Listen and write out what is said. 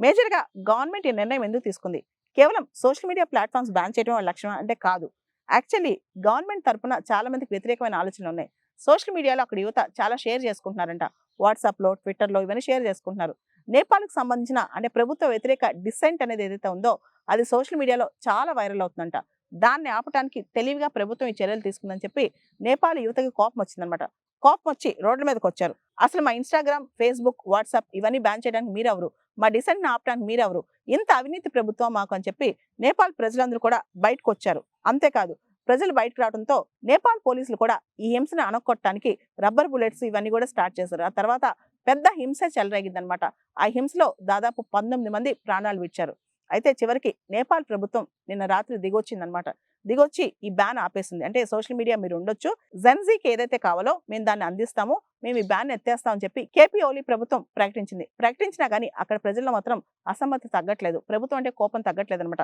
మేజర్‌గా గవర్నమెంట్ ఈ నిర్ణయం ఎందుకు తీసుకుంది? కేవలం సోషల్ మీడియా ప్లాట్‌ఫార్మ్స్ బ్యాన్ చేయడం వాళ్ళ లక్ష్యమా అంటే కాదు. యాక్చువల్లీ గవర్నమెంట్ తరపున చాలా మందికి వ్యతిరేకమైన ఆలోచనలున్నాయి. సోషల్ మీడియాలో అక్కడ యువత చాలా షేర్ చేసుకుంటున్నారంట. వాట్సాప్‌లో, ట్విట్టర్‌లో ఇవన్నీ షేర్ చేసుకుంటున్నారు. నేపాల్‌కి సంబంధించిన అంటే ప్రభుత్వ వ్యతిరేక డిసెంట్ అనేది ఏదైతే ఉందో అది సోషల్ మీడియాలో చాలా వైరల్ అవుతుందంట. దాన్ని ఆపటానికి తెలివిగా ప్రభుత్వం ఈ చర్యలు తీసుకుందని చెప్పి నేపాల్ యువతకి కోపం వచ్చిందనమాట. కోపం వచ్చి రోడ్ల మీదకొచ్చారు. అసలు మా ఇన్‌స్టాగ్రామ్, ఫేస్‌బుక్, వాట్సాప్ ఇవన్నీ బ్యాన్ చేయడానికి మీరెవరు? మా డిసెంట్‌ని ఆపటానికి మీరెవరు? ఇంత అవినీతి ప్రభుత్వం మాకు అని చెప్పి నేపాల్ ప్రజలందరూ కూడా బయటకొచ్చారు. అంతేకాదు ప్రజలు బయటకు రావడంతో నేపాల్ పోలీసులు కూడా ఈ హింసను అణగొట్టడానికి రబ్బర్ బుల్లెట్స్ ఇవన్నీ కూడా స్టార్ట్ చేశారు. ఆ తర్వాత పెద్ద హింసే చెలరేగిందనమాట. ఆ హింసలో దాదాపు 19 మంది ప్రాణాలు విడిచారు. అయితే చివరికి నేపాల్ ప్రభుత్వం నిన్న రాత్రి దిగొచ్చిందనమాట. దిగొచ్చి ఈ బ్యాన్ ఆపేసింది. అంటే సోషల్ మీడియా మీరు ఉండొచ్చు. జెన్‌జీకి ఏదైతే కావాలో మేము దాన్ని అందిస్తాము. మేము ఈ బ్యాన్ ఎత్తేస్తాం అని చెప్పి కేపీ ఓలీ ప్రభుత్వం ప్రకటించింది. ప్రకటించినా గానీ అక్కడ ప్రజల్లో మాత్రం అసమ్మతి తగ్గట్లేదు. ప్రభుత్వం అంటే కోపం తగ్గట్లేదనమాట.